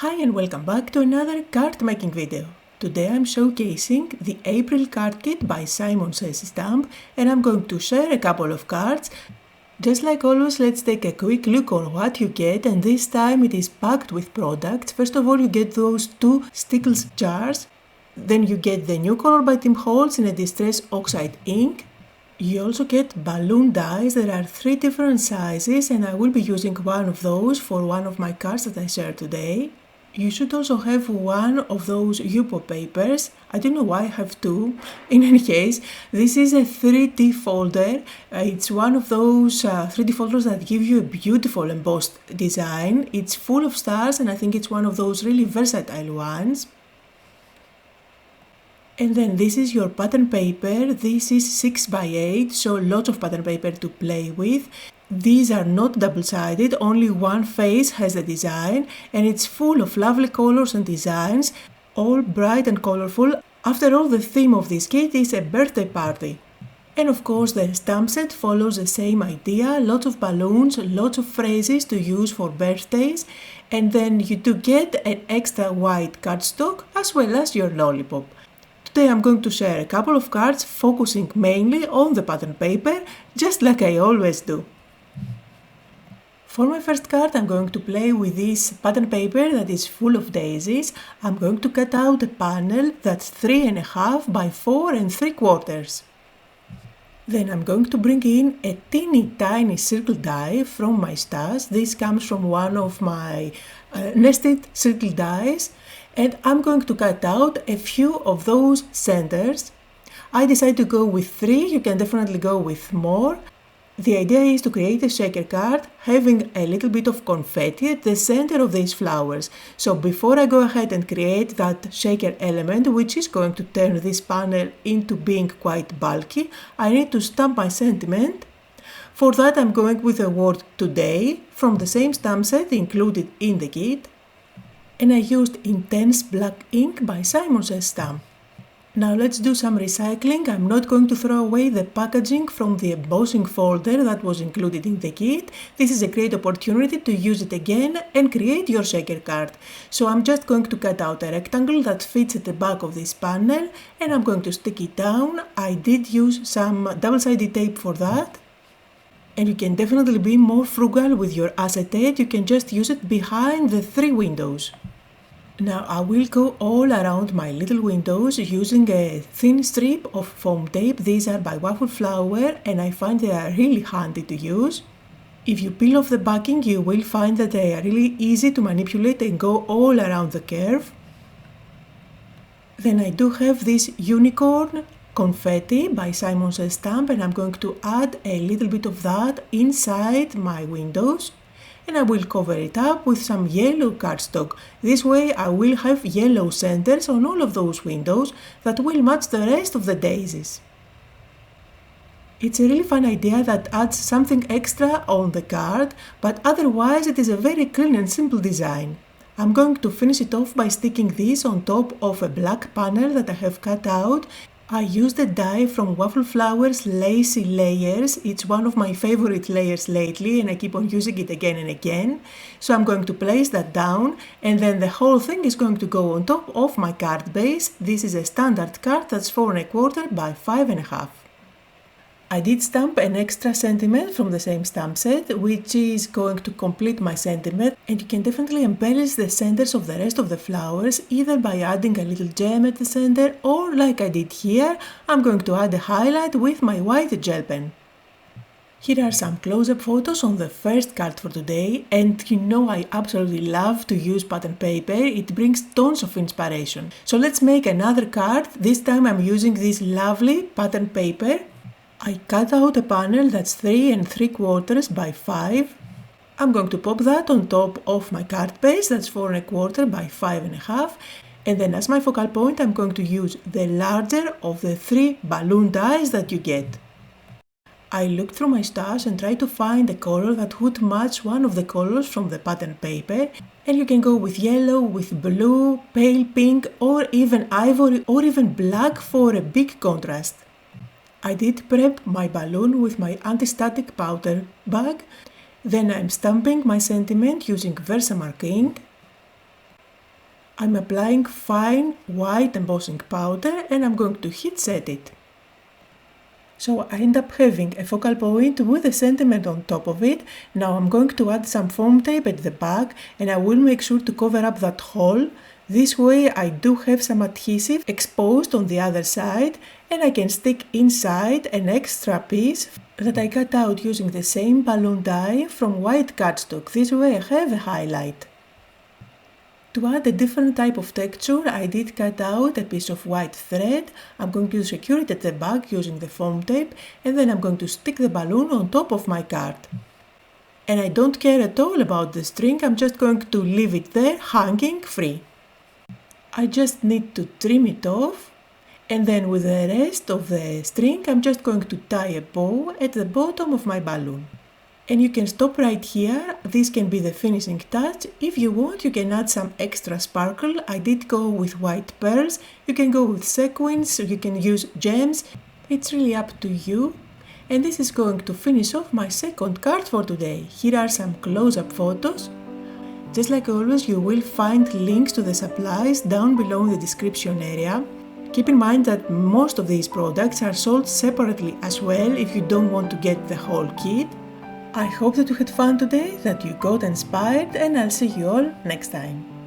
Hi and welcome back to another card making video. Today I'm showcasing the April card kit by SSS Stamp and I'm going to share a couple of cards. Just like always, let's take a quick look on what you get, and this time it is packed with products. First of all, you get those two Stickles jars. Then you get the new color by Team Holtz in a distress oxide ink. You also get balloon dies. There are 3 different sizes and I will be using one of those for one of my cards that I share today. You should also have one of those Yupo papers. I don't know why I have 2. In any case, this is a 3D folder. It's one of those 3D folders that give you a beautiful embossed design. It's full of stars and I think it's one of those really versatile ones. And then this is your pattern paper. This is 6x8, so lots of pattern paper to play with. These are not double-sided, only one face has the design, and it's full of lovely colors and designs, all bright and colorful. After all, the theme of this kit is a birthday party. And of course the stamp set follows the same idea, lots of balloons, lots of phrases to use for birthdays, and then you do get an extra white cardstock as well as your lollipop. Today I'm going to share a couple of cards focusing mainly on the pattern paper, just like I always do. For my first card I'm going to play with this pattern paper that is full of daisies. I'm going to cut out a panel that's 3.5 by 4 3/4. Then I'm going to bring in a teeny tiny circle die from my stash. This comes from one of my nested circle dies. And I'm going to cut out a few of those centers. I decided to go with 3, you can definitely go with more. The idea is to create a shaker card having a little bit of confetti at the center of these flowers. So before I go ahead and create that shaker element, which is going to turn this panel into being quite bulky, I need to stamp my sentiment. For that I'm going with the word today from the same stamp set included in the kit. And I used Intense Black ink by SSS Stamp. Now let's do some recycling. I'm not going to throw away the packaging from the embossing folder that was included in the kit. This is a great opportunity to use it again and create your shaker card. So I'm just going to cut out a rectangle that fits at the back of this panel and I'm going to stick it down. I did use some double-sided tape for that. And you can definitely be more frugal with your acetate. You can just use it behind the 3 windows. Now I will go all around my little windows using a thin strip of foam tape. These are by Waffle flower and I find they are really handy to use. If you peel off the backing, you will find that they are really easy to manipulate and go all around the curve. Then I do have this unicorn confetti by SSS Stamp and I'm going to add a little bit of that inside my windows. And I will cover it up with some yellow cardstock. This way I will have yellow centers on all of those windows that will match the rest of the daisies. It's a really fun idea that adds something extra on the card, but otherwise it is a very clean and simple design. I'm going to finish it off by sticking this on top of a black panel that I have cut out. I used a die from Waffle Flower's Lacy Layers. It's one of my favorite layers lately and I keep on using it again and again. So I'm going to place that down and then the whole thing is going to go on top of my card base. This is a standard card that's 4.25 by 5.5. I did stamp an extra sentiment from the same stamp set, which is going to complete my sentiment, and you can definitely embellish the centers of the rest of the flowers either by adding a little gem at the center or, like I did here, I'm going to add a highlight with my white gel pen. Here are some close-up photos on the first card for today, and you know I absolutely love to use pattern paper. It brings tons of inspiration. So let's make another card. This time I'm using this lovely pattern paper. I cut out a panel that's 3 3/4 by 5. I'm going to pop that on top of my card base that's 4.25 by 5.5. And then as my focal point I'm going to use the larger of the 3 balloon dies that you get. I looked through my stash and tried to find a color that would match one of the colors from the pattern paper. And you can go with yellow, with blue, pale pink or even ivory or even black for a big contrast. I did prep my balloon with my anti-static powder bag. Then I'm stamping my sentiment using Versamark ink. I'm applying fine white embossing powder and I'm going to heat set it. So I end up having a focal point with a sentiment on top of it. Now I'm going to add some foam tape at the back and I will make sure to cover up that hole. This way I do have some adhesive exposed on the other side and I can stick inside an extra piece that I cut out using the same balloon die from white cardstock. This way I have a highlight. To add a different type of texture, I did cut out a piece of white thread. I'm going to secure it at the back using the foam tape and then I'm going to stick the balloon on top of my card. And I don't care at all about the string, I'm just going to leave it there hanging free. I just need to trim it off and then with the rest of the string I'm just going to tie a bow at the bottom of my balloon. And you can stop right here, this can be the finishing touch. If you want, you can add some extra sparkle. I did go with white pearls, you can go with sequins, you can use gems, it's really up to you. And this is going to finish off my second card for today. Here are some close-up photos. Just like always, you will find links to the supplies down below in the description area. Keep in mind that most of these products are sold separately as well if you don't want to get the whole kit. I hope that you had fun today, that you got inspired, and I'll see you all next time.